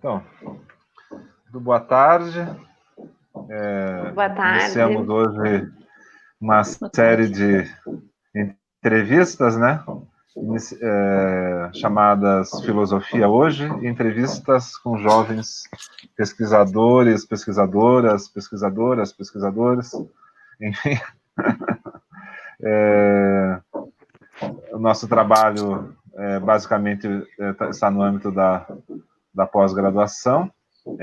Então, boa tarde. Boa tarde. Iniciamos hoje uma série de entrevistas, né? Chamadas Filosofia Hoje, entrevistas com jovens pesquisadores, pesquisadores, enfim. O nosso trabalho basicamente está no âmbito da pós-graduação,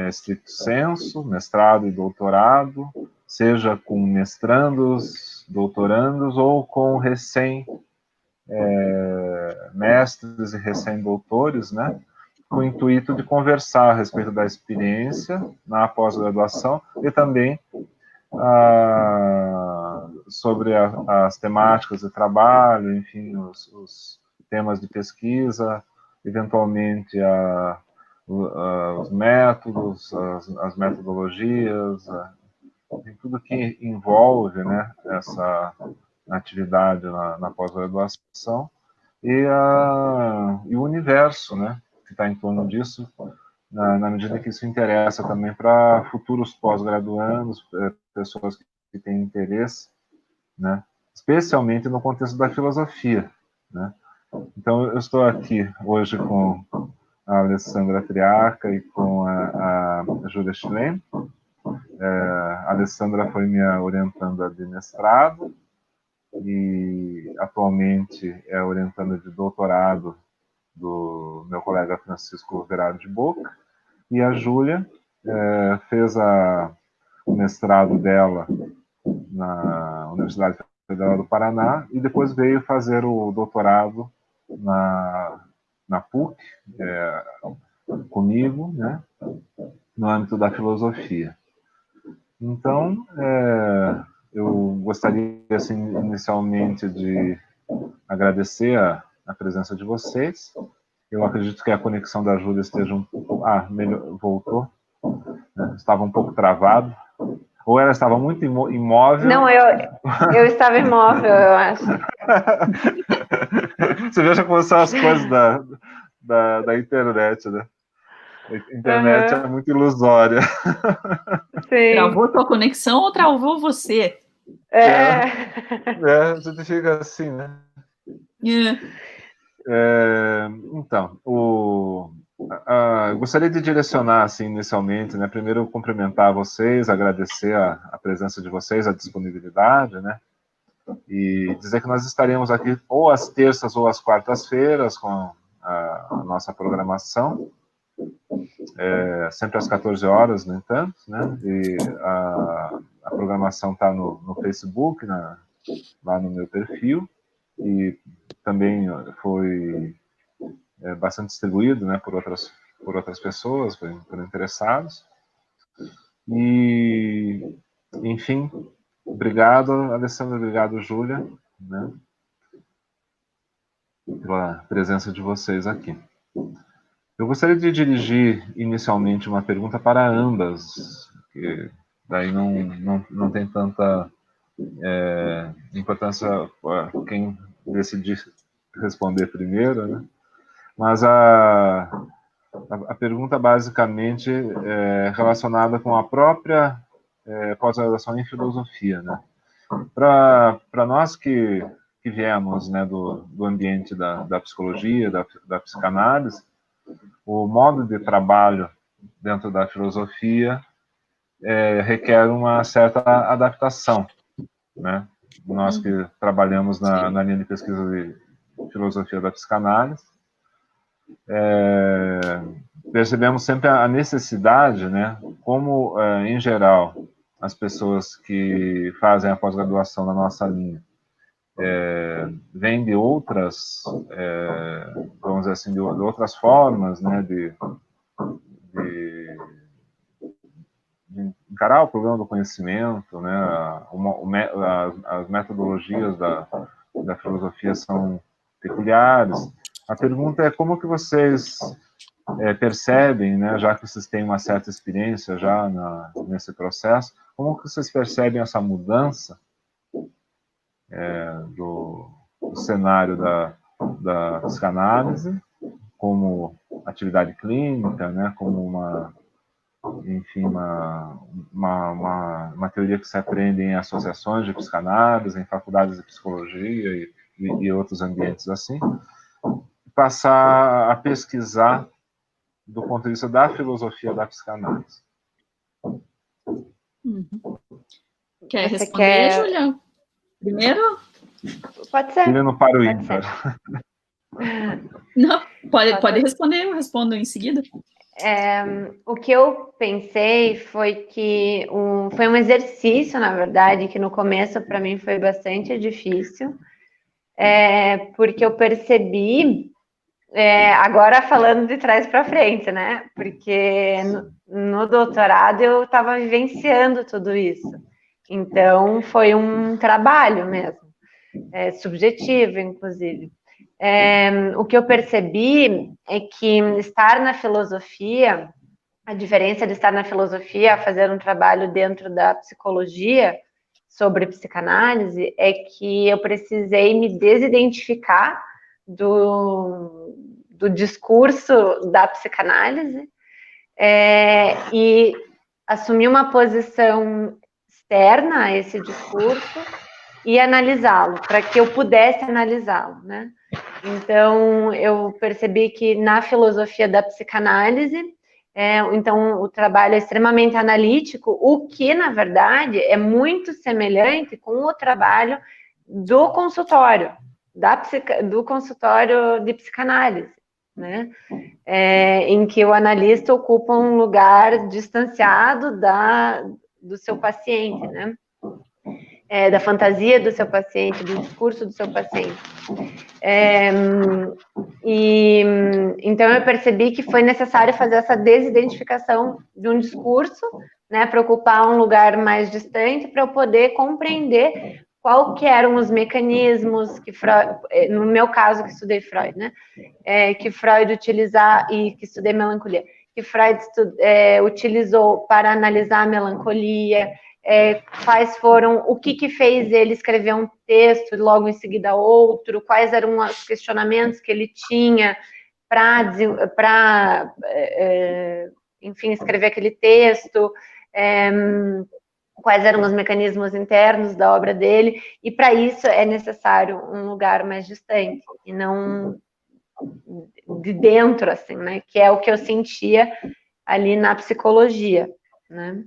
estricto sensu, mestrado e doutorado, seja com mestrandos, doutorandos ou com mestres e recém-doutores, né? Com o intuito de conversar a respeito da experiência na pós-graduação e também sobre as temáticas de trabalho, enfim, os temas de pesquisa, eventualmente os métodos, as metodologias, tudo que envolve, né, essa atividade na pós-graduação e o universo, né, que está em torno disso, na medida que isso interessa também para futuros pós-graduandos, pessoas que têm interesse, né, especialmente no contexto da filosofia, né. Então, eu estou aqui hoje com a Alessandra Triarca e com a Júlia Schlemm. A Alessandra foi minha orientanda de mestrado e atualmente é orientanda de doutorado do meu colega Francisco Verado de Boca. E a Júlia fez o mestrado dela na Universidade Federal do Paraná e depois veio fazer o doutorado na PUC, comigo, né, no âmbito da filosofia. Então, eu gostaria, assim, inicialmente de agradecer a presença de vocês. Eu acredito que a conexão da Júlia esteja um pouco... melhor, voltou. Né? Estava um pouco travado. Ou ela estava muito imóvel. Não, eu estava imóvel, eu acho. Você veja como são as coisas da internet, né? A internet é muito ilusória. Sim. Travou tua conexão ou travou você? A gente fica assim, né? Então, eu gostaria de direcionar, assim, inicialmente, né? Primeiro, cumprimentar vocês, agradecer a presença de vocês, a disponibilidade, né? E dizer que nós estaremos aqui ou às terças ou às quartas-feiras com a nossa programação, sempre às 14 horas, no entanto, né? E a programação está no Facebook, lá no meu perfil, e também foi bastante distribuído, né, por outras pessoas, por interessados. E, enfim, obrigado, Alessandra, obrigado, Júlia, né, pela presença de vocês aqui. Eu gostaria de dirigir inicialmente uma pergunta para ambas, que daí não tem tanta importância quem decidir responder primeiro, né? Mas a pergunta basicamente é relacionada com a própria pós-graduação em filosofia, né? Para nós que viemos, né, do ambiente da psicologia, da psicanálise, o modo de trabalho dentro da filosofia requer uma certa adaptação, né? Nós que trabalhamos na linha de pesquisa de filosofia da psicanálise, percebemos sempre a necessidade, né? Como, em geral, as pessoas que fazem a pós-graduação na nossa linha vêm de outras, vamos dizer assim, de outras formas, né? De encarar o problema do conhecimento, né? As metodologias da filosofia são peculiares. A pergunta é como que vocês percebem, né, já que vocês têm uma certa experiência já nesse processo, como que vocês percebem essa mudança do cenário da psicanálise como atividade clínica, né, como uma teoria que se aprende em associações de psicanálise, em faculdades de psicologia e outros ambientes assim, passar a pesquisar do ponto de vista da filosofia da psicanálise. Quer responder, Júlia? Primeiro? Pode ser. Ele não para o ímpar. Não, pode responder, eu respondo em seguida. O que eu pensei foi que foi um exercício, na verdade, que no começo para mim foi bastante difícil, porque eu percebi, agora falando de trás para frente, né? Porque no doutorado eu estava vivenciando tudo isso. Então foi um trabalho mesmo, subjetivo, inclusive. O que eu percebi é que estar na filosofia, a diferença de estar na filosofia, fazer um trabalho dentro da psicologia sobre psicanálise, é que eu precisei me desidentificar do discurso da psicanálise e assumir uma posição externa a esse discurso e analisá-lo, para que eu pudesse analisá-lo, né? Então, eu percebi que na filosofia da psicanálise, então, o trabalho é extremamente analítico, o que, na verdade, é muito semelhante com o trabalho do consultório, do consultório de psicanálise, né? Em que o analista ocupa um lugar distanciado do seu paciente, né? Da fantasia do seu paciente, do discurso do seu paciente. Então eu percebi que foi necessário fazer essa desidentificação de um discurso, né, para ocupar um lugar mais distante, para eu poder compreender qual que eram os mecanismos que Freud, no meu caso que estudei Freud, né, que Freud utilizar e que estudei melancolia, que Freud utilizou para analisar a melancolia. Quais foram, o que fez ele escrever um texto e logo em seguida outro, quais eram os questionamentos que ele tinha para enfim, escrever aquele texto, quais eram os mecanismos internos da obra dele, e para isso é necessário um lugar mais distante, e não de dentro, assim, né, que é o que eu sentia ali na psicologia, né.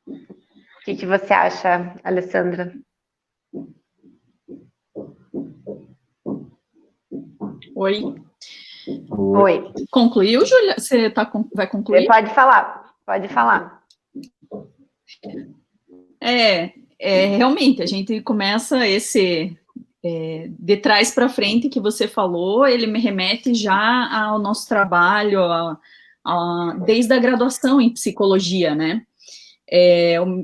O que você acha, Alessandra? Oi. Oi. Concluiu, Júlia? Você vai concluir? Pode falar, pode falar. Realmente, a gente começa esse de trás para frente que você falou, ele me remete já ao nosso trabalho, desde a graduação em psicologia, né?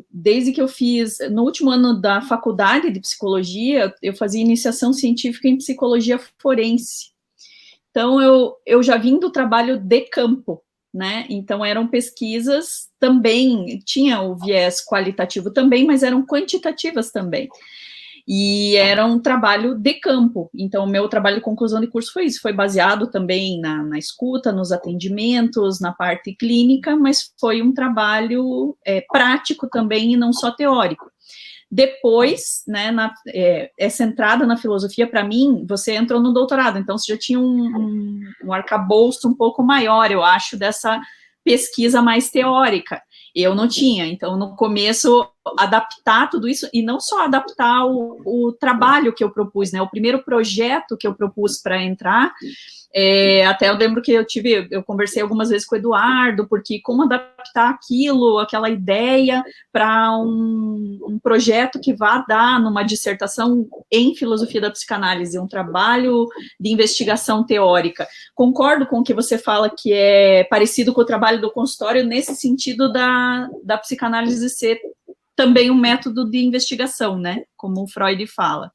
Desde que eu fiz, no último ano da faculdade de psicologia, eu fazia iniciação científica em psicologia forense. Então, eu já vim do trabalho de campo, né? Então, eram pesquisas também, tinha o viés qualitativo também, mas eram quantitativas também. E era um trabalho de campo. Então, o meu trabalho de conclusão de curso foi isso, foi baseado também na escuta, nos atendimentos, na parte clínica, mas foi um trabalho prático também e não só teórico. Depois, né, essa entrada na filosofia, para mim, você entrou no doutorado, então você já tinha um arcabouço um pouco maior, eu acho, dessa pesquisa mais teórica. Eu não tinha, então, no começo, adaptar tudo isso, e não só adaptar o trabalho que eu propus, né, o primeiro projeto que eu propus para entrar, até eu lembro que eu conversei algumas vezes com o Eduardo, porque como adaptar aquela ideia para um projeto que vá dar numa dissertação em filosofia da psicanálise, um trabalho de investigação teórica. Concordo com o que você fala, que é parecido com o trabalho do consultório, nesse sentido da psicanálise ser também um método de investigação, né, como o Freud fala.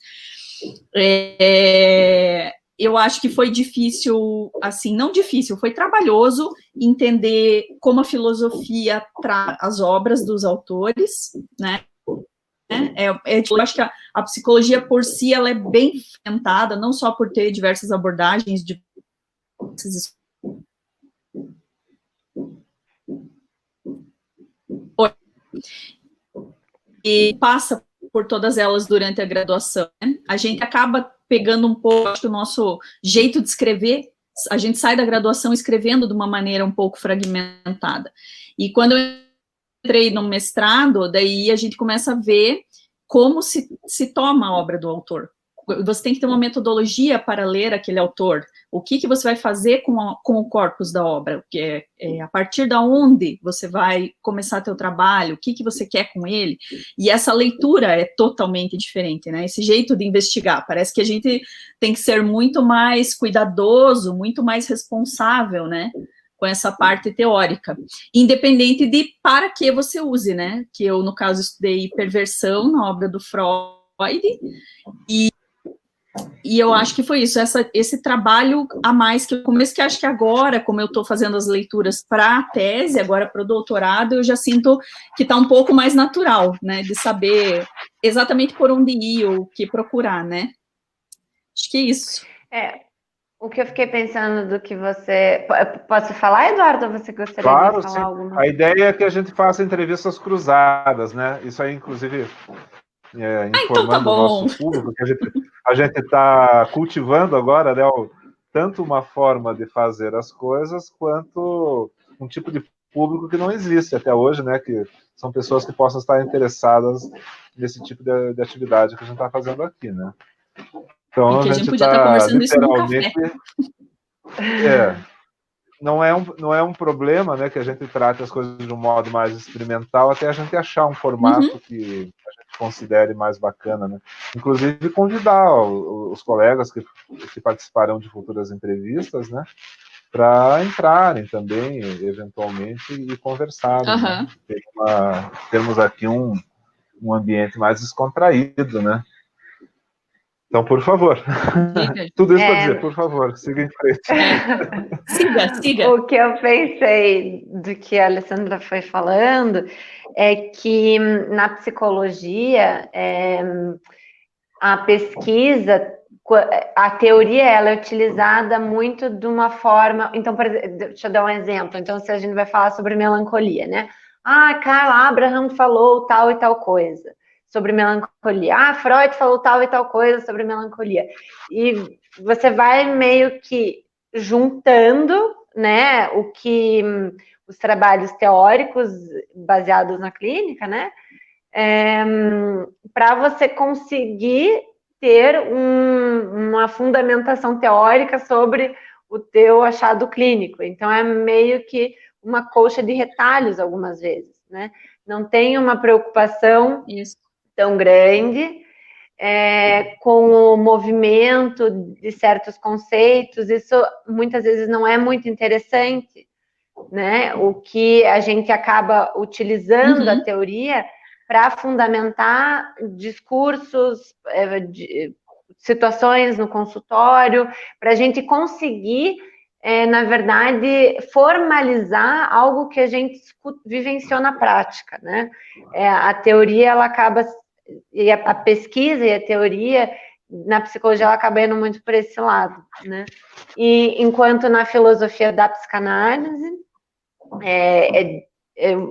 Eu acho que foi difícil, assim, não difícil, foi trabalhoso entender como a filosofia traz as obras dos autores, né? Eu acho que a psicologia por si, ela é bem fermentada, não só por ter diversas abordagens E passa por todas elas durante a graduação, né? A gente acaba pegando um pouco do nosso jeito de escrever, a gente sai da graduação escrevendo de uma maneira um pouco fragmentada. E quando eu entrei no mestrado, daí a gente começa a ver como se toma a obra do autor. Você tem que ter uma metodologia para ler aquele autor. O que você vai fazer com o corpus da obra? A partir de onde você vai começar teu trabalho? O que você quer com ele? E essa leitura é totalmente diferente, né? Esse jeito de investigar. Parece que a gente tem que ser muito mais cuidadoso, muito mais responsável, né? Com essa parte teórica. Independente de para que você use, né? Que eu, no caso, estudei perversão na obra do Freud, e eu acho que foi isso, esse trabalho a mais que eu comecei, que acho que agora, como eu estou fazendo as leituras para a tese, agora para o doutorado, eu já sinto que está um pouco mais natural, né, de saber exatamente por onde ir, ou o que procurar, né. Acho que é isso. O que eu fiquei pensando do que você... Posso falar, Eduardo, ou você gostaria de falar sim. alguma? A ideia é que a gente faça entrevistas cruzadas, né, isso aí, inclusive... informando então tá o nosso público, que a gente está cultivando agora, né, tanto uma forma de fazer as coisas, quanto um tipo de público que não existe até hoje, né, que são pessoas que possam estar interessadas nesse tipo de atividade que a gente está fazendo aqui, né. Então, a gente podia estar conversando isso num café. Não é um problema, né, que a gente trate as coisas de um modo mais experimental, até a gente achar um formato que a gente considere mais bacana, né? Inclusive convidar os colegas que participarão de futuras entrevistas, né, para entrarem também, eventualmente, e conversarem. Né? Termos aqui um ambiente mais descontraído, né? Então, por favor, tudo isso para dizer, por favor, siga em frente. Siga. O que eu pensei do que a Alessandra foi falando é que na psicologia, a pesquisa, a teoria ela é utilizada muito de uma forma... Então, por exemplo, deixa eu dar um exemplo. Então, se a gente vai falar sobre melancolia, né? Karl Abraham falou tal e tal coisa sobre melancolia. Freud falou tal e tal coisa sobre melancolia. E você vai meio que juntando, né, os trabalhos teóricos baseados na clínica, né, para você conseguir ter uma fundamentação teórica sobre o teu achado clínico. Então, é meio que uma colcha de retalhos algumas vezes, né? Não tem uma preocupação tão grande com o movimento de certos conceitos. Isso muitas vezes não é muito interessante, né? O que a gente acaba utilizando a teoria para fundamentar discursos, situações no consultório, para a gente conseguir, na verdade, formalizar algo que a gente vivenciou na prática, né? A teoria, ela acaba... E a pesquisa e a teoria na psicologia ela acaba indo muito por esse lado, né? E enquanto na filosofia da psicanálise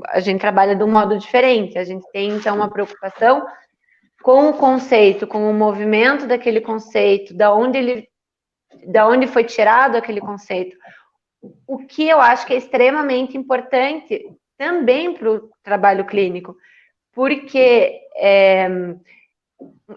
a gente trabalha de um modo diferente. A gente tem então uma preocupação com o conceito, com o movimento daquele conceito, da onde foi tirado aquele conceito. O que eu acho que é extremamente importante também para o trabalho clínico, porque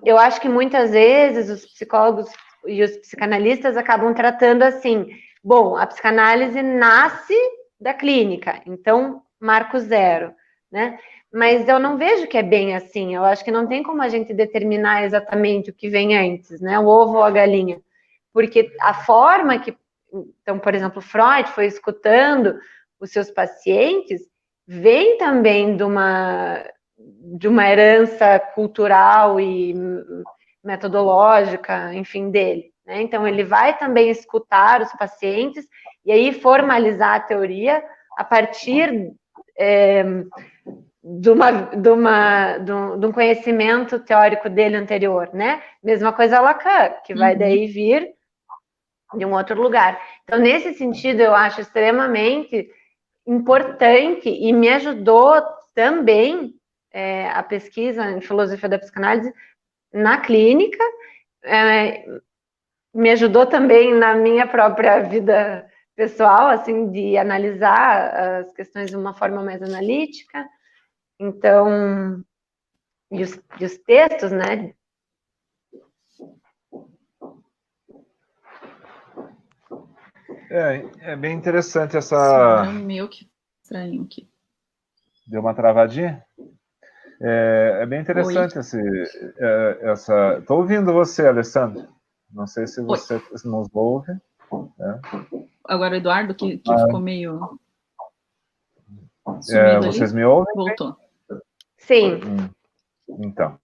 eu acho que muitas vezes os psicólogos e os psicanalistas acabam tratando assim: bom, a psicanálise nasce da clínica, então marco zero, né? Mas eu não vejo que é bem assim. Eu acho que não tem como a gente determinar exatamente o que vem antes, né? O ovo ou a galinha, porque a forma que, então, por exemplo, Freud foi escutando os seus pacientes vem também de uma herança cultural e metodológica, enfim, dele, né? Então, ele vai também escutar os pacientes e aí formalizar a teoria a partir de um conhecimento teórico dele anterior, né? Mesma coisa Lacan, que vai daí vir de um outro lugar. Então, nesse sentido, eu acho extremamente importante e me ajudou também a pesquisa em filosofia da psicanálise na clínica, me ajudou também na minha própria vida pessoal, assim, de analisar as questões de uma forma mais analítica. Então, e os textos, né? É bem interessante essa... Meu, que estranho aqui. Deu uma travadinha? É bem interessante essa... Estou ouvindo você, Alessandro. Não sei se você nos ouve. Né? Agora o Eduardo, que ficou meio sumido vocês ali. me ouvem? Voltou. Sim. Então,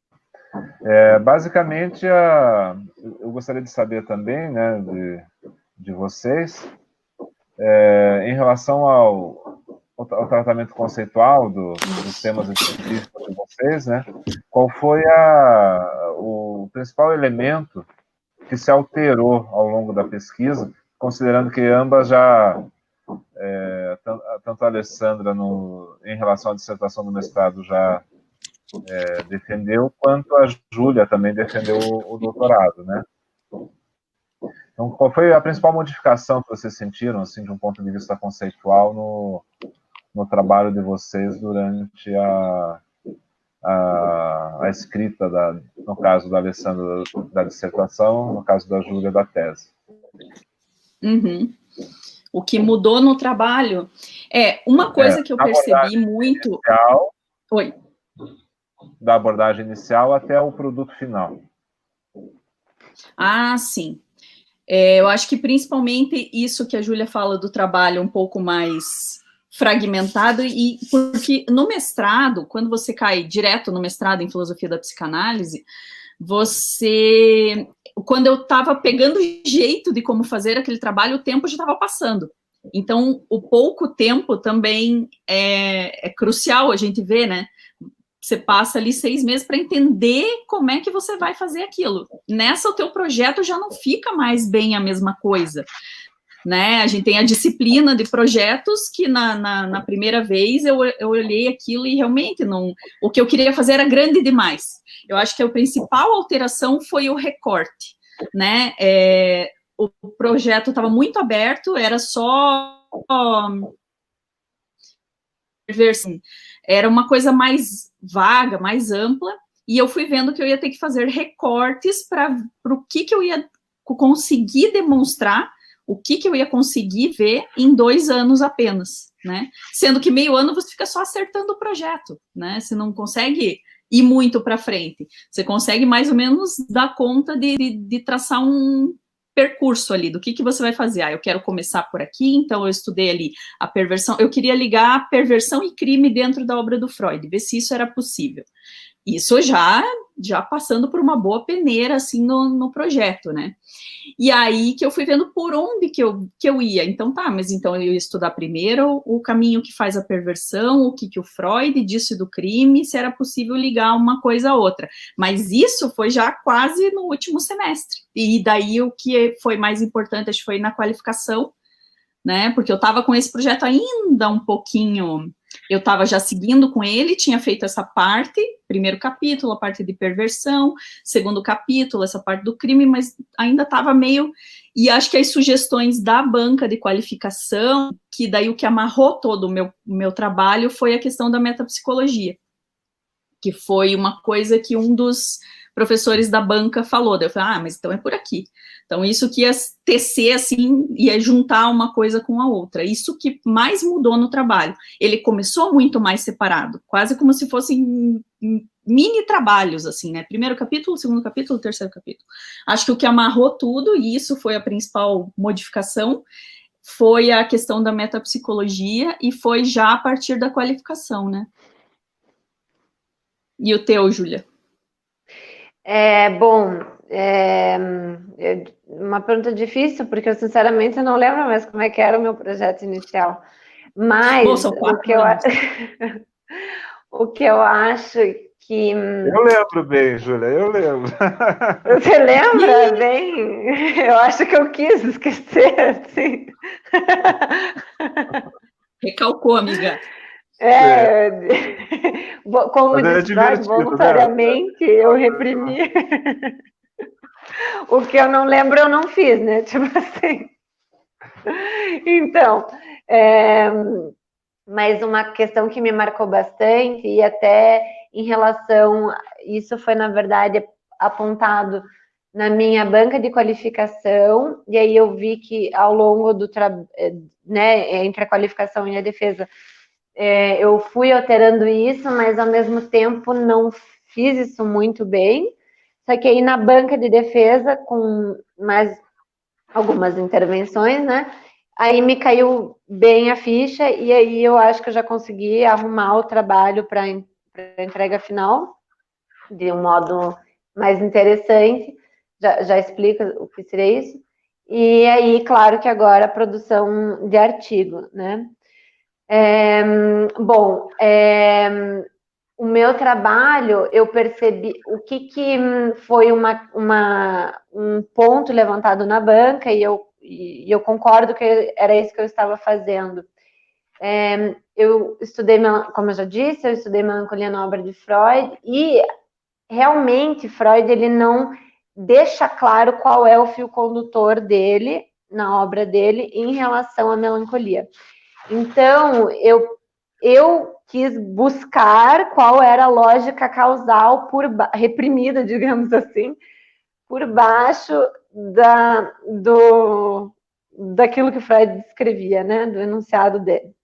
basicamente, eu gostaria de saber também, né, de vocês, em relação ao tratamento conceitual dos temas específicos de vocês, né, qual foi o principal elemento que se alterou ao longo da pesquisa, considerando que ambas já, tanto a Alessandra em relação à dissertação do mestrado já defendeu, quanto a Júlia também defendeu o doutorado, né? Então, qual foi a principal modificação que vocês sentiram, assim, de um ponto de vista conceitual, no trabalho de vocês durante a escrita, no caso da Alessandra, da dissertação, no caso da Júlia, da tese? Uhum. O que mudou no trabalho uma coisa que eu percebi muito... Inicial, Oi. Da abordagem inicial até o produto final. Ah, sim. Eu acho que principalmente isso que a Júlia fala do trabalho um pouco mais fragmentado, e porque no mestrado, quando você cai direto no mestrado em filosofia da psicanálise, quando eu estava pegando o jeito de como fazer aquele trabalho, o tempo já estava passando. Então, o pouco tempo também é crucial a gente ver, né? Você passa ali 6 meses para entender como é que você vai fazer aquilo. Nessa, o teu projeto já não fica mais bem a mesma coisa, né? A gente tem a disciplina de projetos que na primeira vez eu olhei aquilo e realmente o que eu queria fazer era grande demais. Eu acho que a principal alteração foi o recorte, né? O projeto estava muito aberto, era só... Era uma coisa mais vaga, mais ampla, e eu fui vendo que eu ia ter que fazer recortes para o que eu ia conseguir demonstrar, o que eu ia conseguir ver em 2 anos apenas, né? Sendo que meio ano você fica só acertando o projeto, né? Você não consegue ir muito para frente, você consegue mais ou menos dar conta de traçar um percurso ali, do que você vai fazer. Eu quero começar por aqui, então eu estudei ali a perversão, eu queria ligar perversão e crime dentro da obra do Freud, ver se isso era possível. Isso já passando por uma boa peneira, assim, no projeto, né? E aí que eu fui vendo por onde que eu ia. Então, mas então eu ia estudar primeiro o caminho que faz a perversão, o que o Freud disse do crime, se era possível ligar uma coisa a outra. Mas isso foi já quase no último semestre. E daí o que foi mais importante, acho que foi na qualificação, né? Porque eu estava com esse projeto ainda um pouquinho... Eu estava já seguindo com ele, tinha feito essa parte, primeiro capítulo, a parte de perversão, segundo capítulo, essa parte do crime, mas ainda estava meio... E acho que as sugestões da banca de qualificação, que daí o que amarrou todo o meu trabalho foi a questão da metapsicologia, que foi uma coisa que um dos professores da banca falou. Daí eu falei, mas então é por aqui. Então, isso que ia tecer, assim, ia juntar uma coisa com a outra. Isso que mais mudou no trabalho. Ele começou muito mais separado, quase como se fossem mini trabalhos, assim, né? Primeiro capítulo, segundo capítulo, terceiro capítulo. Acho que o que amarrou tudo, e isso foi a principal modificação, foi a questão da metapsicologia, e foi já a partir da qualificação, né? E o teu, Júlia? Uma pergunta difícil, porque eu sinceramente não lembro mais como é que era o meu projeto inicial. Mas o que eu acho que... Eu lembro bem, Júlia, eu lembro. Você lembra bem? Eu acho que eu quis esquecer, assim. Recalcou, amiga. Como Mas é diz Freud, divertido, né? voluntariamente eu reprimi. O que eu não lembro, eu não fiz, né? Tipo assim. Então, mas uma questão que me marcou bastante, e até em relação, isso foi, na verdade, apontado na minha banca de qualificação, e aí eu vi que ao longo do trabalho, né, entre a qualificação e a defesa, eu fui alterando isso, mas ao mesmo tempo não fiz isso muito bem. Só que aí na banca de defesa, com mais algumas intervenções, né? Aí me caiu bem a ficha, e aí eu acho que eu já consegui arrumar o trabalho para a entrega final de um modo mais interessante. Já explico o que seria isso. E aí, claro que agora a produção de artigo, né? Bom, o meu trabalho, eu percebi o que foi um ponto levantado na banca, e eu concordo que era isso que eu estava fazendo. Eu estudei, como eu já disse, eu estudei melancolia na obra de Freud, e realmente Freud ele não deixa claro qual é o fio condutor dele, na obra dele, em relação à melancolia. Então, eu quis buscar qual era a lógica causal reprimida, digamos assim, por baixo daquilo que Freud descrevia, né, do enunciado dele.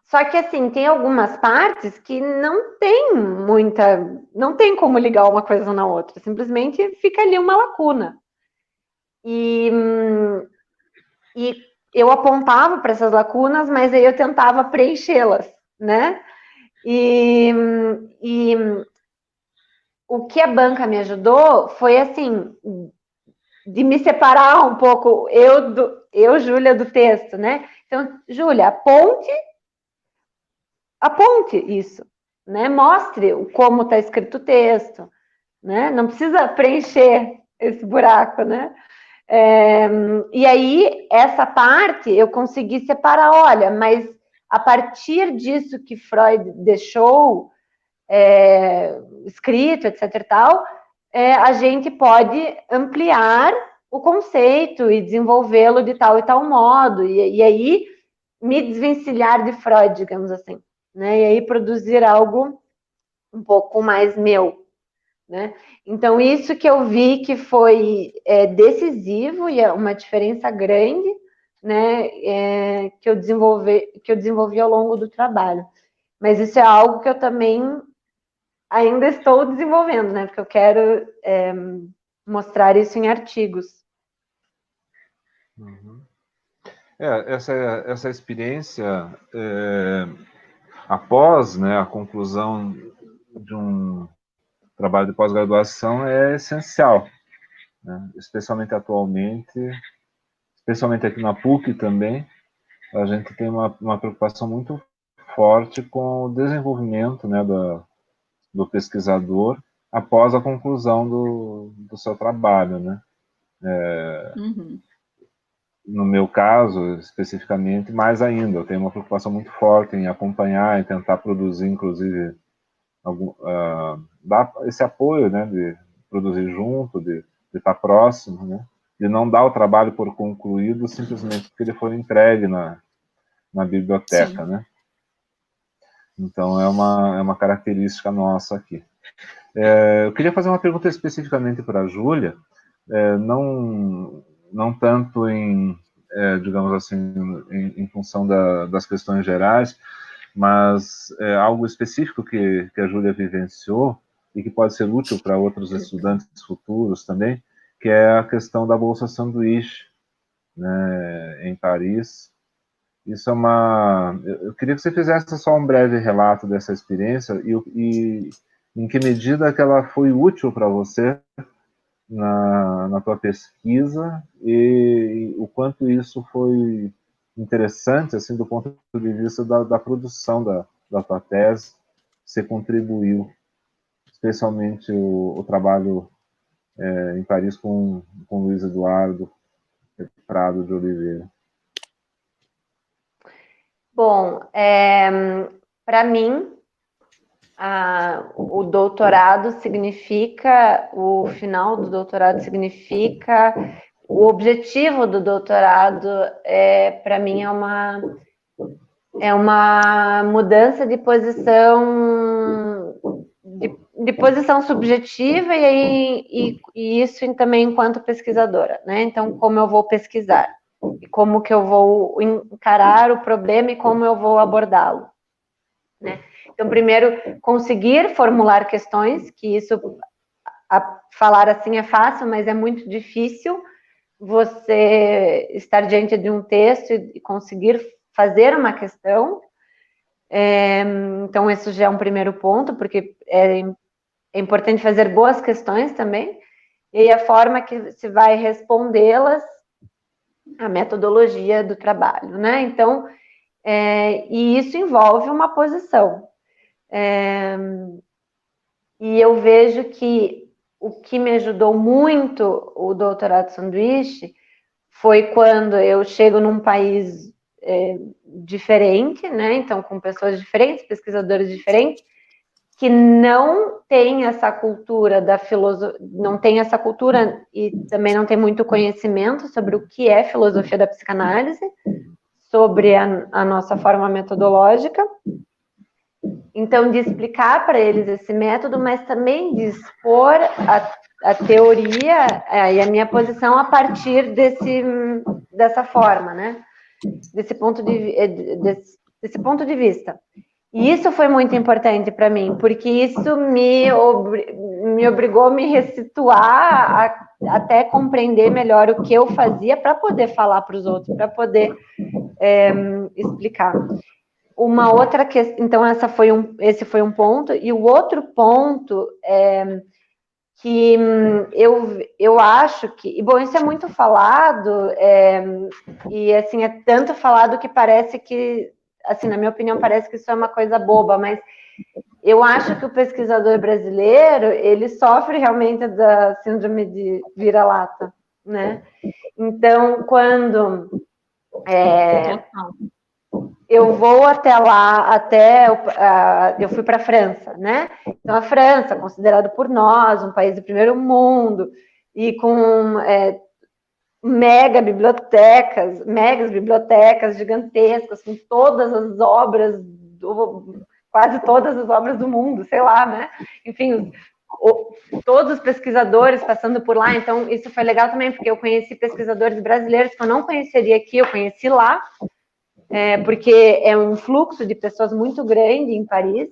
Só que assim, tem algumas partes que não tem como ligar uma coisa na outra, simplesmente fica ali uma lacuna. E eu apontava para essas lacunas, mas aí eu tentava preenchê-las, né? E o que a banca me ajudou foi, assim, de me separar um pouco, Júlia, do texto, né? Então, Júlia, aponte isso, né? Mostre como está escrito o texto, né? Não precisa preencher esse buraco, né? E aí, essa parte eu consegui separar, olha, mas a partir disso que Freud deixou escrito, etc e tal, a gente pode ampliar o conceito e desenvolvê-lo de tal e tal modo, e aí me desvencilhar de Freud, digamos assim, né? E aí produzir algo um pouco mais meu, né? Então, isso que eu vi que foi decisivo e é uma diferença grande, né, que eu desenvolvi ao longo do trabalho. Mas isso é algo que eu também ainda estou desenvolvendo, né? Porque eu quero mostrar isso em artigos. Uhum. Essa experiência, após, né, a conclusão de um trabalho de pós-graduação, é essencial, né? Especialmente atualmente, especialmente aqui na PUC também, a gente tem uma preocupação muito forte com o desenvolvimento, né, do pesquisador após a conclusão do seu trabalho, né? No meu caso, especificamente, mais ainda, eu tenho uma preocupação muito forte em acompanhar, em tentar produzir, inclusive, dar esse apoio, né, de produzir junto, de estar próximo, né, de não dar o trabalho por concluído simplesmente porque ele foi entregue na biblioteca, né. Então, é uma característica nossa aqui. Eu queria fazer uma pergunta especificamente para a Júlia, não tanto digamos assim, em função das questões gerais, mas algo específico que a Júlia vivenciou e que pode ser útil para outros estudantes futuros também, que é a questão da Bolsa Sanduíche, né, em Paris. Isso é eu queria que você fizesse só um breve relato dessa experiência e em que medida que ela foi útil para você na tua pesquisa e o quanto isso foi interessante, assim, do ponto de vista da produção da tua tese, você contribuiu, especialmente o trabalho em Paris com Luiz Eduardo Prado de Oliveira. Bom, para mim, o doutorado significa, o final do doutorado significa, o objetivo do doutorado, para mim, é uma mudança de posição, de posição subjetiva e isso também enquanto pesquisadora, né? Então, como eu vou pesquisar, e como que eu vou encarar o problema e como eu vou abordá-lo, né? Então, primeiro, conseguir formular questões, que isso, falar assim é fácil, mas é muito difícil você estar diante de um texto e conseguir fazer uma questão. Então, isso já é um primeiro ponto, porque é importante fazer boas questões também, e a forma que se vai respondê-las, a metodologia do trabalho, né? Então, e isso envolve uma posição. E eu vejo que o que me ajudou muito o doutorado sanduíche foi quando eu chego num país diferente, né? Então, com pessoas diferentes, pesquisadores diferentes, que não tem essa cultura da filosofia, não tem essa cultura e também não tem muito conhecimento sobre o que é filosofia da psicanálise, sobre a nossa forma metodológica. Então, de explicar para eles esse método, mas também de expor a teoria e a minha posição a partir dessa forma, né? Desse ponto de vista. E isso foi muito importante para mim, porque isso me obrigou a me ressituar, até compreender melhor o que eu fazia para poder falar para os outros, para poder explicar. Uma outra questão, então esse foi um ponto, e o outro ponto que eu acho que, e bom, isso é muito falado, e assim, é tanto falado que parece que, assim, na minha opinião, parece que isso é uma coisa boba, mas eu acho que o pesquisador brasileiro, ele sofre realmente da síndrome de vira-lata, né? Então, quando eu vou até lá, eu fui para a França, né? Então, a França, considerado por nós um país do primeiro mundo, e com megas bibliotecas gigantescas, com todas as obras, quase todas as obras do mundo, sei lá, né? Enfim, todos os pesquisadores passando por lá, então isso foi legal também, porque eu conheci pesquisadores brasileiros que eu não conheceria aqui, eu conheci lá, porque é um fluxo de pessoas muito grande em Paris,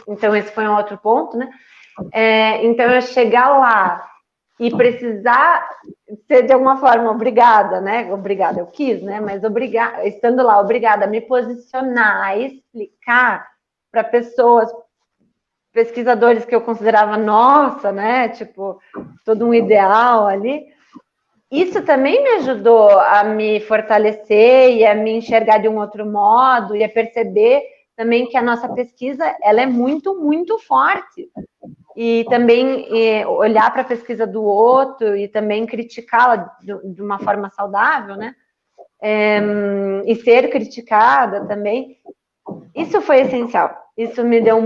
então esse foi um outro ponto, né? Então eu chegar lá e precisar ser de alguma forma obrigada, né? Obrigada, eu quis, né? Mas estando lá, obrigada a me posicionar, a explicar para pessoas, pesquisadores que eu considerava, nossa, né? Tipo, todo um ideal ali. Isso também me ajudou a me fortalecer e a me enxergar de um outro modo e a perceber também que a nossa pesquisa, ela é muito, muito forte. E também olhar para a pesquisa do outro e também criticá-la de uma forma saudável, né? E ser criticada também. Isso foi essencial. Isso me deu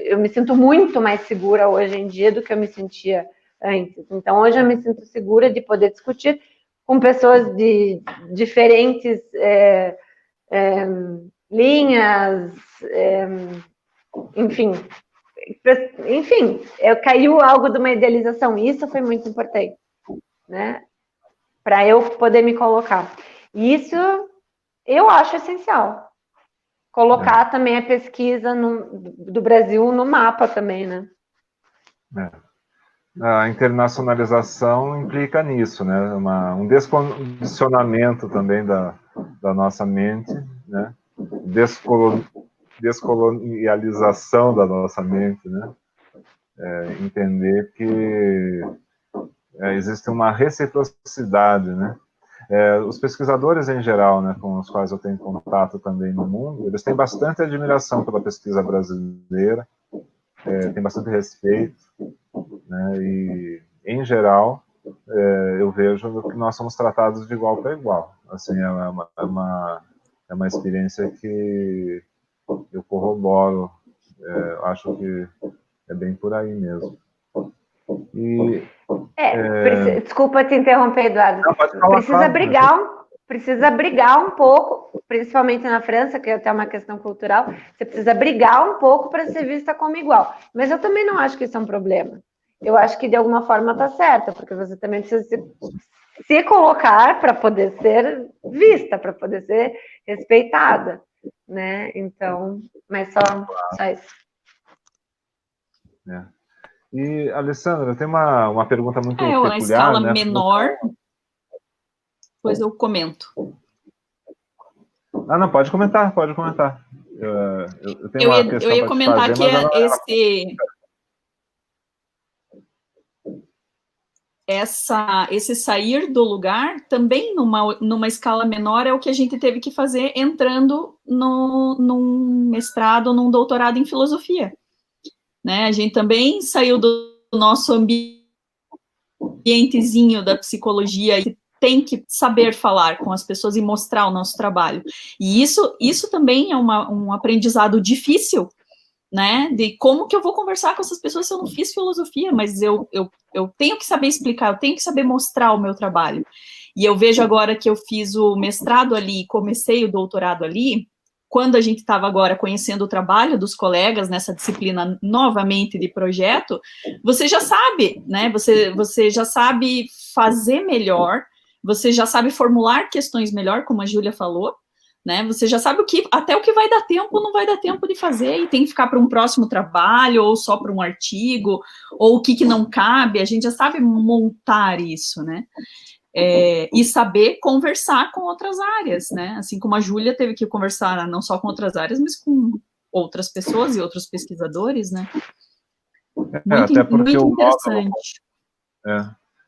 eu me sinto muito mais segura hoje em dia do que eu me sentia antes. Então, hoje eu me sinto segura de poder discutir com pessoas de diferentes linhas, enfim, caiu algo de uma idealização. Isso foi muito importante, né? Para eu poder me colocar. Isso eu acho essencial. Colocar também a pesquisa do Brasil no mapa também, né? A internacionalização implica nisso, né? Um descondicionamento também da nossa mente, né? Descolonialização da nossa mente, né? Entender que existe uma reciprocidade, né? Os pesquisadores em geral, né, com os quais eu tenho contato também no mundo, eles têm bastante admiração pela pesquisa brasileira, tem bastante respeito, né, e, em geral, eu vejo que nós somos tratados de igual para igual. Assim, é uma experiência que eu corroboro, acho que é bem por aí mesmo. E, desculpa te interromper, Eduardo. Não, pode falar, precisa brigar um pouco, principalmente na França, que é até uma questão cultural, você precisa brigar um pouco para ser vista como igual. Mas eu também não acho que isso é um problema. Eu acho que de alguma forma está certo, porque você também precisa se colocar para poder ser vista, para poder ser respeitada, né? Então, mas só isso. E, Alessandra, tem uma pergunta muito peculiar, na escala né? menor, depois eu comento. Não, pode comentar. Eu tenho uma questão eu ia comentar que esse sair do lugar, também numa escala menor, é o que a gente teve que fazer entrando num mestrado, num doutorado em filosofia. Né? A gente também saiu do nosso ambientezinho da psicologia e tem que saber falar com as pessoas e mostrar o nosso trabalho. E isso também é um aprendizado difícil, né, de como que eu vou conversar com essas pessoas se eu não fiz filosofia, mas eu tenho que saber explicar, eu tenho que saber mostrar o meu trabalho. E eu vejo agora que eu fiz o mestrado ali, comecei o doutorado ali, quando a gente estava agora conhecendo o trabalho dos colegas nessa disciplina novamente de projeto, você já sabe, né, você já sabe fazer melhor, você já sabe formular questões melhor, como a Júlia falou, né, você já sabe até o que vai dar tempo ou não vai dar tempo de fazer, e tem que ficar para um próximo trabalho, ou só para um artigo, ou o que não cabe, a gente já sabe montar isso, né, e saber conversar com outras áreas, né, assim como a Júlia teve que conversar não só com outras áreas, mas com outras pessoas e outros pesquisadores, né, muito interessante.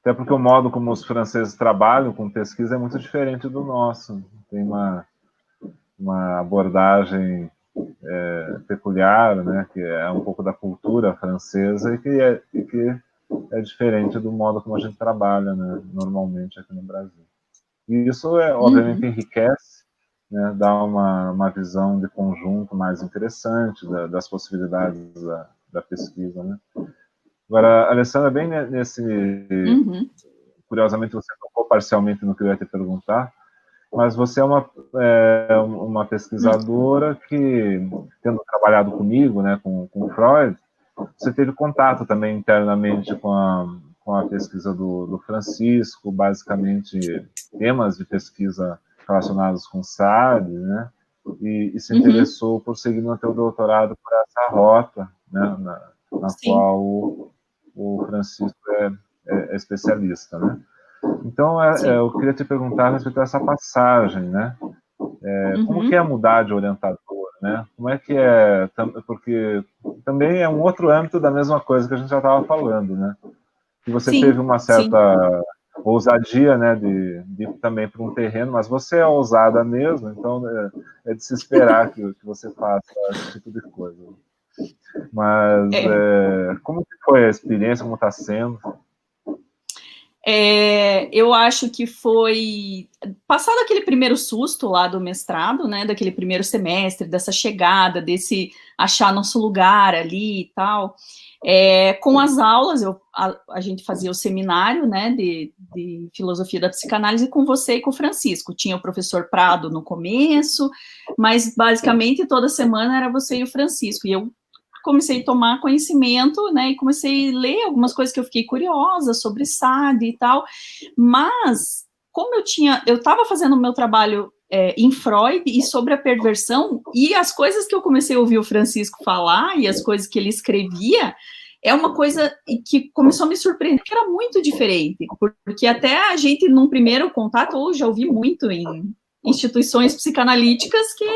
Até porque o modo como os franceses trabalham com pesquisa é muito diferente do nosso, tem uma abordagem peculiar, né, que é um pouco da cultura francesa e que é diferente do modo como a gente trabalha, né, normalmente aqui no Brasil. E isso, obviamente, enriquece, né, dá uma visão de conjunto mais interessante das possibilidades da pesquisa, né. Agora, Alessandra, bem nesse... Curiosamente, você tocou parcialmente no que eu ia te perguntar, mas você é uma pesquisadora que, tendo trabalhado comigo, né, com Freud, você teve contato também internamente com a pesquisa do Francisco, basicamente temas de pesquisa relacionados com SAD, né, e se interessou por seguir no seu doutorado por essa rota, né, na qual o Francisco é especialista, né. Então, eu queria te perguntar a respeito dessa passagem, né? Como que é mudar de orientador, né? Como é que é? Porque também é um outro âmbito da mesma coisa que a gente já estava falando, né? Que você teve uma certa ousadia, né? De também para um terreno, mas você é ousada mesmo, então é de se esperar que você faça esse tipo de coisa. Mas como que foi a experiência? Como está sendo? Eu acho que foi passado aquele primeiro susto lá do mestrado, né, daquele primeiro semestre, dessa chegada, desse achar nosso lugar ali e tal, com as aulas, a gente fazia o seminário, né, de filosofia da psicanálise com você e com o Francisco, tinha o professor Prado no começo, mas basicamente toda semana era você e o Francisco, e eu comecei a tomar conhecimento, né, e comecei a ler algumas coisas que eu fiquei curiosa sobre SAD e tal, mas como eu estava fazendo o meu trabalho em Freud e sobre a perversão, e as coisas que eu comecei a ouvir o Francisco falar, e as coisas que ele escrevia, é uma coisa que começou a me surpreender, que era muito diferente, porque até a gente, num primeiro contato, eu já ouvi muito em instituições psicanalíticas que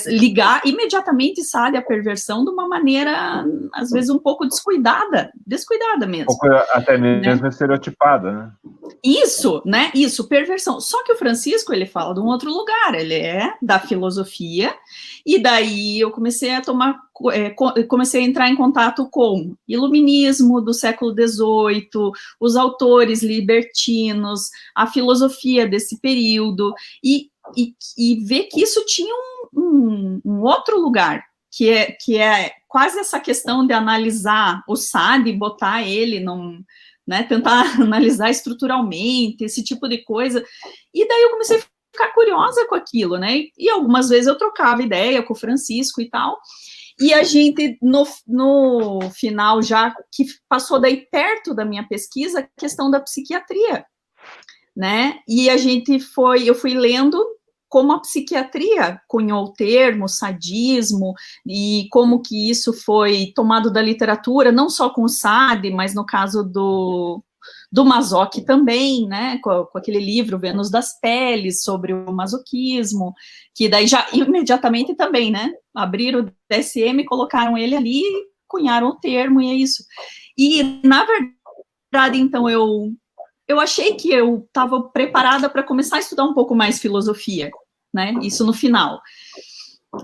ligar imediatamente, sabe, a perversão de uma maneira, às vezes, um pouco descuidada mesmo. Um pouco até mesmo, né, estereotipada, né? Isso, né? Isso, perversão. Só que o Francisco, ele fala de um outro lugar, ele é da filosofia, e daí eu comecei a comecei a entrar em contato com iluminismo do século XVIII, os autores libertinos, a filosofia desse período, e ver que isso tinha um outro lugar, que é quase essa questão de analisar o Sade e botar ele num... Né, tentar analisar estruturalmente, esse tipo de coisa, e daí eu comecei a ficar curiosa com aquilo, né, e algumas vezes eu trocava ideia com o Francisco e tal, e a gente, no final, já que passou daí perto da minha pesquisa, a questão da psiquiatria, né, e eu fui lendo como a psiquiatria cunhou o termo sadismo, e como que isso foi tomado da literatura, não só com o Sade, mas no caso do Masoch também, né, com aquele livro Vênus das Peles, sobre o masoquismo, que daí já imediatamente também, né, abriram o DSM, colocaram ele ali, cunharam o termo, e é isso. E, na verdade, então, eu achei que eu estava preparada para começar a estudar um pouco mais filosofia, né, isso no final.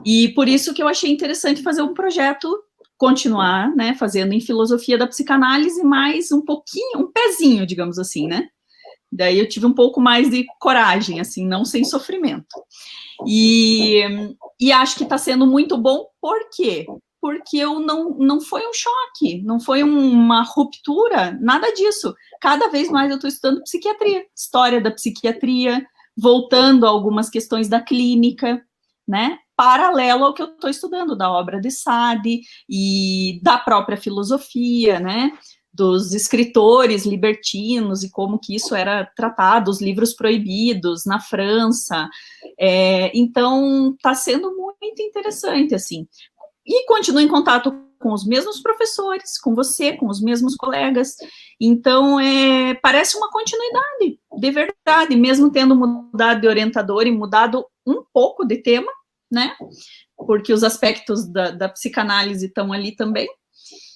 E por isso que eu achei interessante fazer um projeto, continuar, né, fazendo em filosofia da psicanálise, mais um pouquinho, um pezinho, digamos assim, né. Daí eu tive um pouco mais de coragem, assim, não sem sofrimento. E acho que está sendo muito bom, por quê? Porque não foi um choque, não foi uma ruptura, nada disso. Cada vez mais eu estou estudando psiquiatria, história da psiquiatria, voltando a algumas questões da clínica, né, paralelo ao que eu estou estudando, da obra de Sade e da própria filosofia, né, dos escritores libertinos e como que isso era tratado, os livros proibidos na França. Então, está sendo muito interessante, assim. E continuo em contato com os mesmos professores, com você, com os mesmos colegas. Então, parece uma continuidade, de verdade, mesmo tendo mudado de orientador e mudado um pouco de tema, né? Porque os aspectos da psicanálise estão ali também.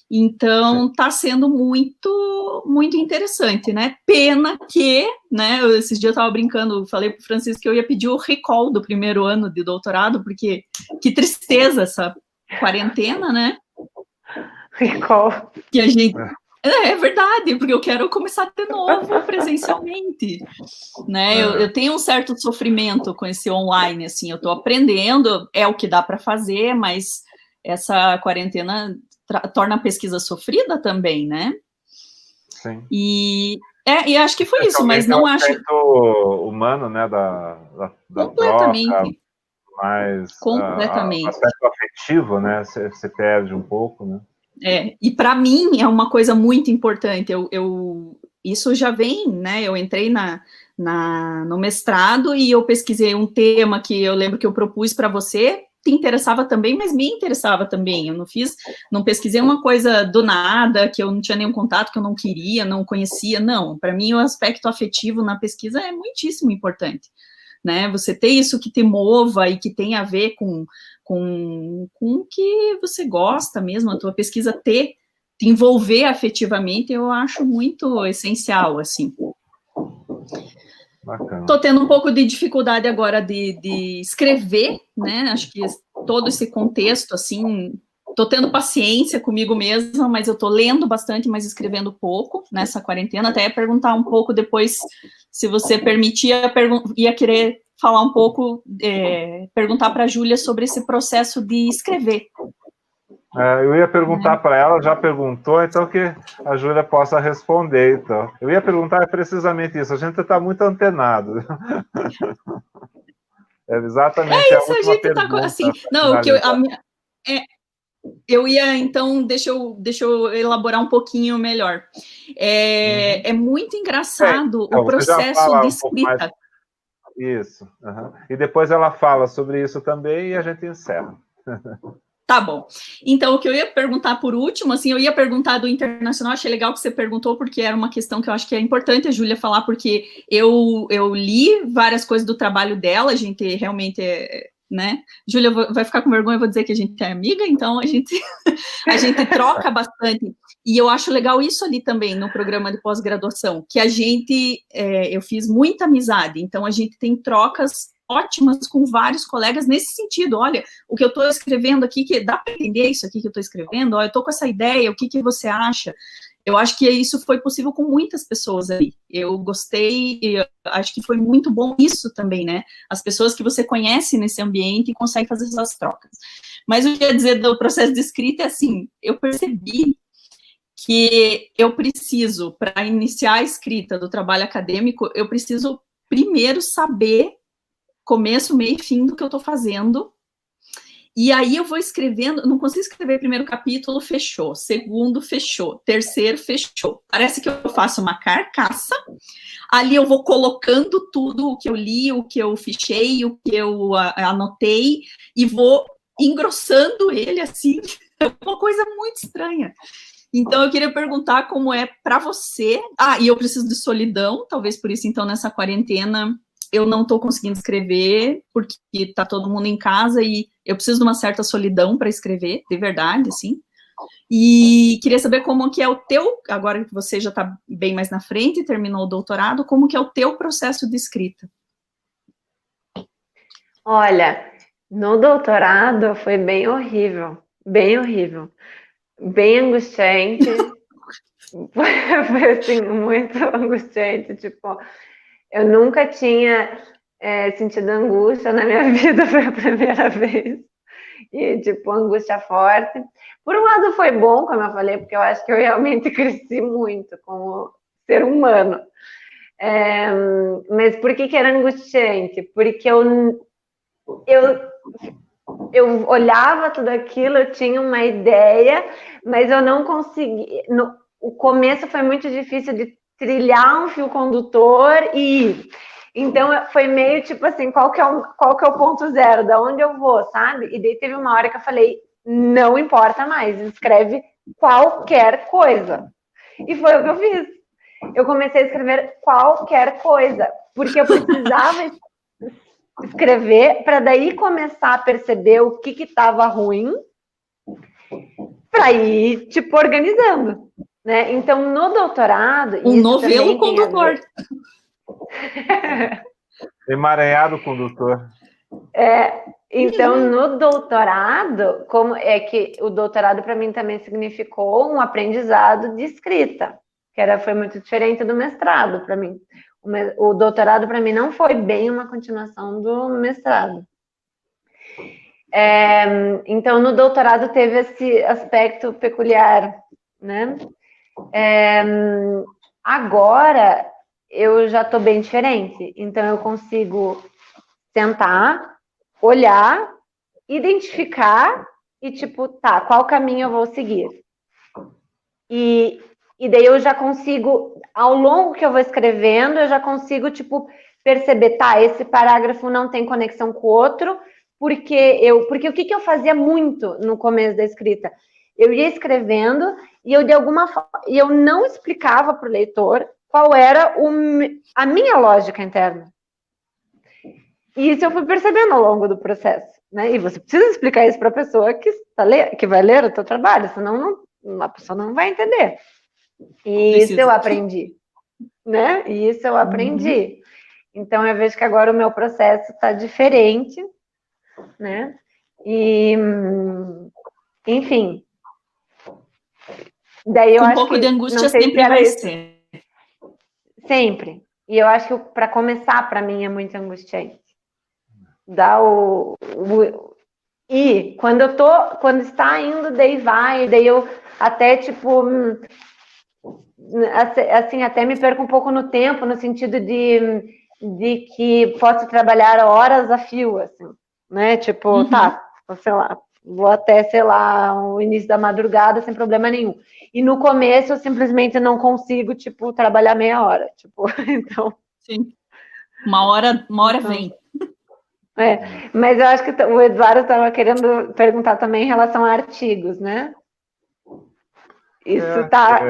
Então, está sendo muito, muito interessante, né? Pena que, né, esses dias eu estava brincando, falei para o Francisco que eu ia pedir o recall do primeiro ano de doutorado, porque que tristeza essa quarentena, né? Recall. Que a gente... É verdade, porque eu quero começar de novo presencialmente, né? Eu tenho um certo sofrimento com esse online, assim, eu estou aprendendo, é o que dá para fazer, mas essa quarentena torna a pesquisa sofrida também, né? Sim. E acho que foi isso, mas não acho... humano, né, da completamente. Troca, mas completamente. O aspecto afetivo, né, você perde um pouco, né? E para mim é uma coisa muito importante, isso já vem, né, eu entrei no mestrado e eu pesquisei um tema que eu lembro que eu propus para você, te interessava também, mas me interessava também, eu não pesquisei uma coisa do nada, que eu não tinha nenhum contato, que eu não queria, não conhecia, não, para mim o aspecto afetivo na pesquisa é muitíssimo importante, né, você ter isso que te mova e que tem a ver com o que você gosta mesmo, a tua pesquisa te envolver afetivamente, eu acho muito essencial, assim. Bacana. Tô tendo um pouco de dificuldade agora de escrever, né, acho que todo esse contexto, assim, tô tendo paciência comigo mesma, mas eu tô lendo bastante, mas escrevendo pouco nessa quarentena, até ia perguntar um pouco depois, se você permitia, ia querer falar um pouco, perguntar para a Júlia sobre esse processo de escrever. Eu ia perguntar para ela, já perguntou, então que a Júlia possa responder. Então, eu ia perguntar precisamente isso. A gente está muito antenado. É exatamente isso, a última pergunta. Tá assim. Não, o que eu ia, então, deixa eu elaborar um pouquinho melhor. É muito engraçado então, o processo de escrita. Isso. E depois ela fala sobre isso também e a gente encerra. Tá bom. Então, o que eu ia perguntar por último, assim, eu ia perguntar do internacional, achei legal que você perguntou, porque era uma questão que eu acho que é importante a Júlia falar, porque eu li várias coisas do trabalho dela, a gente realmente né? Júlia vai ficar com vergonha, eu vou dizer que a gente é amiga, então a gente troca bastante. E eu acho legal isso ali também no programa de pós-graduação, que eu fiz muita amizade, então a gente tem trocas ótimas com vários colegas nesse sentido. Olha, o que eu estou escrevendo aqui, que dá para entender isso aqui que eu estou escrevendo? Olha, eu estou com essa ideia, o que você acha? Eu acho que isso foi possível com muitas pessoas aí. Eu gostei, eu acho que foi muito bom isso também, né? As pessoas que você conhece nesse ambiente e consegue fazer essas trocas. Mas o que eu ia dizer do processo de escrita é assim, eu percebi que eu preciso, para iniciar a escrita do trabalho acadêmico, eu preciso primeiro saber começo, meio e fim do que eu estou fazendo. E aí eu vou escrevendo, não consigo escrever primeiro capítulo, fechou. Segundo, fechou. Terceiro, fechou. Parece que eu faço uma carcaça. Ali eu vou colocando tudo o que eu li, o que eu fichei, o que eu anotei, e vou engrossando ele assim. É uma coisa muito estranha. Então eu queria perguntar como é para você. E eu preciso de solidão, talvez por isso, então, nessa quarentena, eu não estou conseguindo escrever, porque está todo mundo em casa e eu preciso de uma certa solidão para escrever, de verdade, assim. E queria saber como que é o teu, agora que você já está bem mais na frente, terminou o doutorado, como que é o teu processo de escrita? Olha, no doutorado foi bem horrível, bem angustiante. Foi assim, muito angustiante, tipo, eu nunca tinha sentido angústia na minha vida, foi a primeira vez. E, tipo, angústia forte. Por um lado foi bom, como eu falei, porque eu acho que eu realmente cresci muito como ser humano. Mas por que era angustiante? Porque eu olhava tudo aquilo, eu tinha uma ideia, mas eu não conseguia. O começo foi muito difícil de trilhar um fio condutor e ir. Então foi meio tipo assim, qual que é o ponto zero, da onde eu vou, sabe? E daí teve uma hora que eu falei, não importa mais, escreve qualquer coisa. E foi o que eu fiz. Eu comecei a escrever qualquer coisa, porque eu precisava escrever para daí começar a perceber o que estava ruim para ir, tipo, organizando, né? Então, no doutorado... Um novelo condutor. Emaranhado condutor. Então, no doutorado, como é que o doutorado para mim também significou um aprendizado de escrita, que foi muito diferente do mestrado para mim. O doutorado para mim não foi bem uma continuação do mestrado. Então, no doutorado teve esse aspecto peculiar, né? Agora, eu já estou bem diferente. Então, eu consigo sentar, olhar, identificar e, tipo, tá, qual caminho eu vou seguir? E daí eu já consigo, ao longo que eu vou escrevendo, eu já consigo, tipo, perceber, tá, esse parágrafo não tem conexão com o outro, porque o que eu fazia muito no começo da escrita? Eu ia escrevendo e eu, de alguma forma, eu não explicava para o leitor qual era a minha lógica interna. E isso eu fui percebendo ao longo do processo, né? E você precisa explicar isso para a pessoa que vai ler o teu trabalho, senão a pessoa não vai entender. E isso eu aprendi, né? E isso eu aprendi. Então, eu vejo que agora o meu processo está diferente, né? E, enfim. Daí eu um acho pouco que, de angústia sempre vai ser. Sempre. E eu acho que para começar, para mim, é muito angustiante. E quando está indo, daí vai, daí eu até, tipo, assim, até me perco um pouco no tempo, no sentido de que posso trabalhar horas a fio, assim, né? Tipo, tá, sei lá, vou até, sei lá, o início da madrugada sem problema nenhum. E no começo eu simplesmente não consigo, tipo, trabalhar meia hora, tipo, então... Sim, uma hora então, vem. Mas eu acho que o Eduardo estava querendo perguntar também em relação a artigos, né? Isso tá...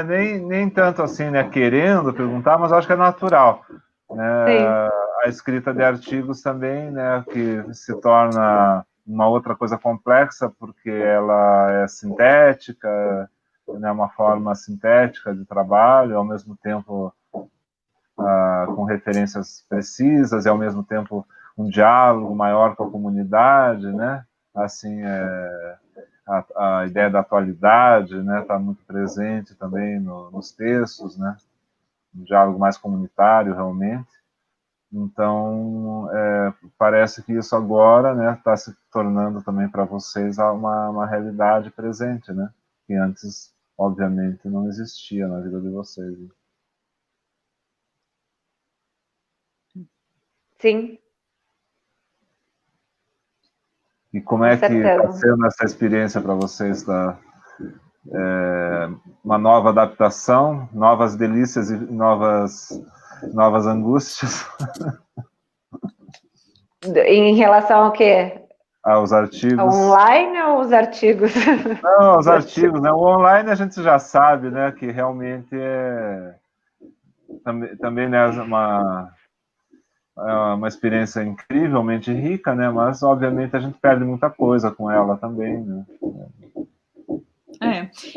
nem tanto assim, né, querendo perguntar, mas acho que é natural. Né? a escrita de artigos também, né, que se torna uma outra coisa complexa, porque ela é sintética, né, uma forma sintética de trabalho, ao mesmo tempo com referências precisas, e ao mesmo tempo um diálogo maior com a comunidade, né? Assim, a ideia da atualidade, né, está muito presente também nos textos, né? Um diálogo mais comunitário, realmente. Então, parece que isso agora, né, está se tornando também para vocês uma realidade presente, né? Que antes, obviamente, não existia na vida de vocês. Sim. E como é que está sendo essa experiência para vocês? Uma nova adaptação, novas delícias e novas angústias? Em relação ao quê? Aos artigos. Ao online ou os artigos? Não, os artigos, né? O online a gente já sabe, né, que realmente também né, uma experiência incrivelmente rica, né? Mas obviamente a gente perde muita coisa com ela também, né?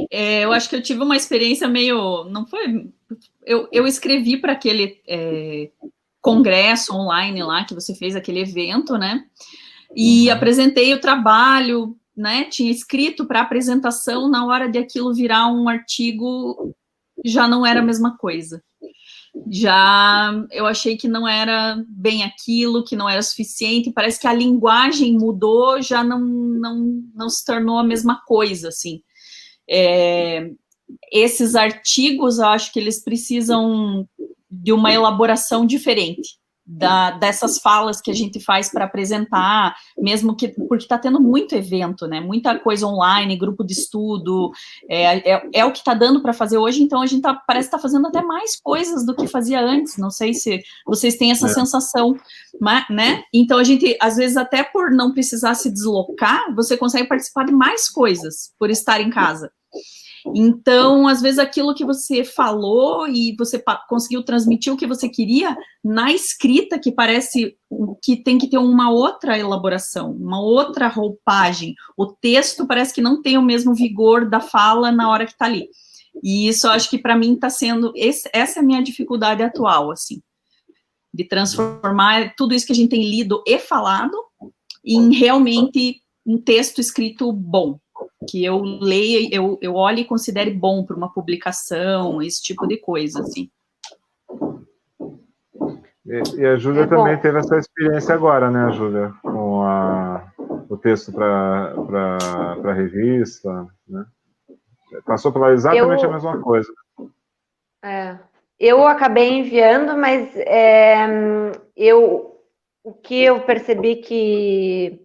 Eu acho que eu tive uma experiência meio, não foi, eu escrevi para aquele congresso online lá que você fez, aquele evento, né? E apresentei o trabalho, né? Tinha escrito para apresentação, na hora de aquilo virar um artigo, já não era a mesma coisa. Já eu achei que não era bem aquilo, que não era suficiente, parece que a linguagem mudou, já não se tornou a mesma coisa, assim. Esses artigos, eu acho que eles precisam de uma elaboração diferente dessas falas que a gente faz para apresentar, mesmo que, porque está tendo muito evento, né, muita coisa online, grupo de estudo, é o que está dando para fazer hoje, então a gente parece estar fazendo até mais coisas do que fazia antes, não sei se vocês têm essa sensação, mas, né, então a gente, às vezes, até por não precisar se deslocar, você consegue participar de mais coisas, por estar em casa. Então, às vezes, aquilo que você falou e você conseguiu transmitir o que você queria, na escrita, que parece que tem que ter uma outra elaboração, uma outra roupagem. O texto parece que não tem o mesmo vigor da fala na hora que está ali. E isso, eu acho que, para mim, está sendo... Essa é a minha dificuldade atual, assim, de transformar tudo isso que a gente tem lido e falado em realmente um texto escrito bom, que eu leia, eu olhe e considere bom para uma publicação, esse tipo de coisa, assim. E a Júlia também teve essa experiência agora, né, Júlia? Com o texto para a revista, né? Passou por exatamente a mesma coisa. Eu acabei enviando, mas o que eu percebi que...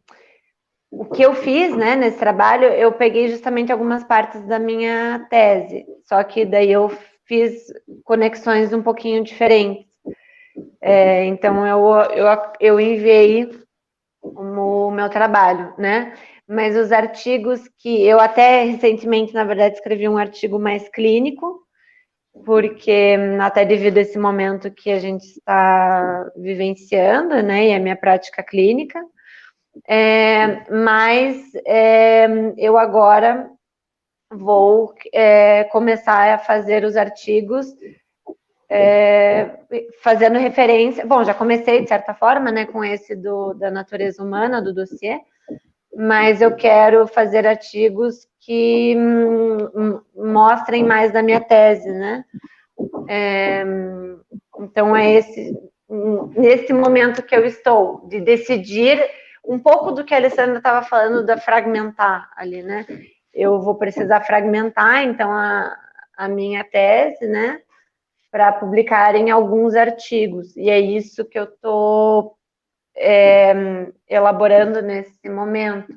O que eu fiz, né, nesse trabalho, eu peguei justamente algumas partes da minha tese, só que daí eu fiz conexões um pouquinho diferentes. Então, eu enviei o meu trabalho, né? Mas os artigos que... Eu até recentemente, na verdade, escrevi um artigo mais clínico, porque até devido a esse momento que a gente está vivenciando, né, e a minha prática clínica, mas eu agora vou começar a fazer os artigos fazendo referência... Bom, já comecei, de certa forma, né, com esse da natureza humana, do dossiê, mas eu quero fazer artigos que mostrem mais da minha tese, né? Então, nesse momento que eu estou, de decidir um pouco do que a Alessandra estava falando, da fragmentar ali, né? Eu vou precisar fragmentar, então, a minha tese, né? Para publicar em alguns artigos. E é isso que eu estou elaborando nesse momento.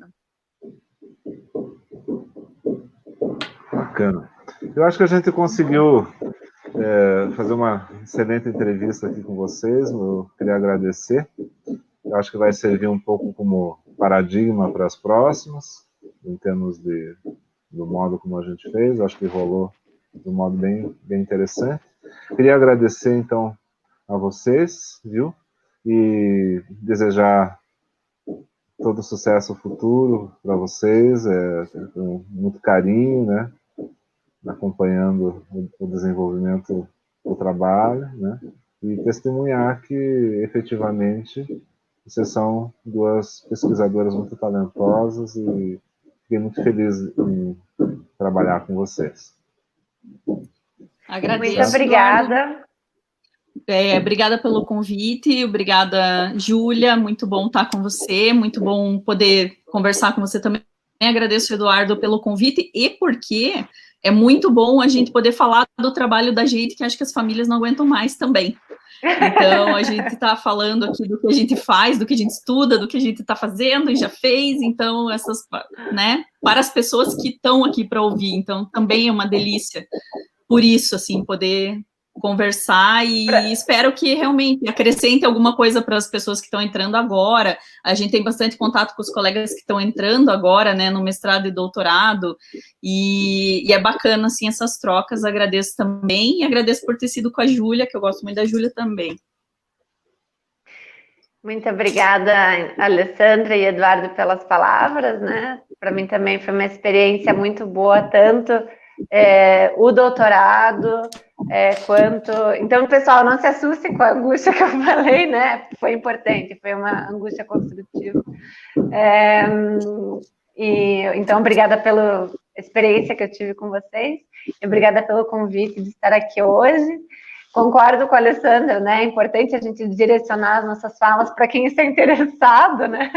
Bacana. Eu acho que a gente conseguiu fazer uma excelente entrevista aqui com vocês. Eu queria agradecer. Eu acho que vai servir um pouco como paradigma para as próximas, em termos do modo como a gente fez. Eu acho que rolou de um modo bem interessante. Queria agradecer, então, a vocês, viu? e desejar todo sucesso futuro para vocês, com muito carinho, né, acompanhando o desenvolvimento do trabalho, né, e testemunhar que, efetivamente, vocês são duas pesquisadoras muito talentosas e fiquei muito feliz em trabalhar com vocês. Agradeço, muito obrigada. Obrigada pelo convite, obrigada, Júlia, muito bom estar com você, muito bom poder conversar com você também. Agradeço, Eduardo, pelo convite e porque é muito bom a gente poder falar do trabalho da gente, que acho que as famílias não aguentam mais também. Então, a gente está falando aqui do que a gente faz, do que a gente estuda, do que a gente está fazendo e já fez, então, né, para as pessoas que estão aqui para ouvir, então, também é uma delícia, por isso, assim, poder conversar e espero que realmente acrescente alguma coisa para as pessoas que estão entrando agora. A gente tem bastante contato com os colegas que estão entrando agora, né, no mestrado e doutorado, e é bacana, assim, essas trocas. Agradeço também e agradeço por ter sido com a Júlia, que eu gosto muito da Júlia também. Muito obrigada, Alessandra e Eduardo, pelas palavras, né? Para mim também foi uma experiência muito boa, tanto o doutorado, quanto... Então, pessoal, não se assustem com a angústia que eu falei, né? Foi importante, foi uma angústia construtiva. Então, obrigada pela experiência que eu tive com vocês, e obrigada pelo convite de estar aqui hoje. Concordo com a Alessandra, né? É importante a gente direcionar as nossas falas para quem está interessado, né?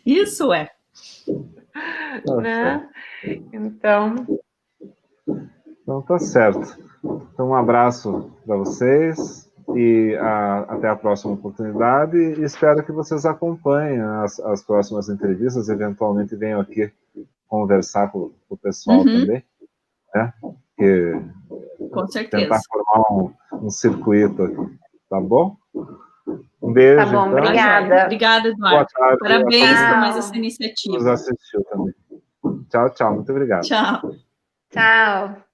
Isso é. Né? Então, tá certo. Então, um abraço para vocês e até a próxima oportunidade. E espero que vocês acompanhem as próximas entrevistas, eventualmente venham aqui conversar com o pessoal também, né? Com certeza. Tentar formar um circuito aqui, tá bom? Um beijo. Tá bom, então. Obrigada. Obrigada, Eduardo. Boa tarde. Parabéns por mais essa iniciativa. Nos assistiu também. Tchau, tchau. Muito obrigado. Tchau. Tchau.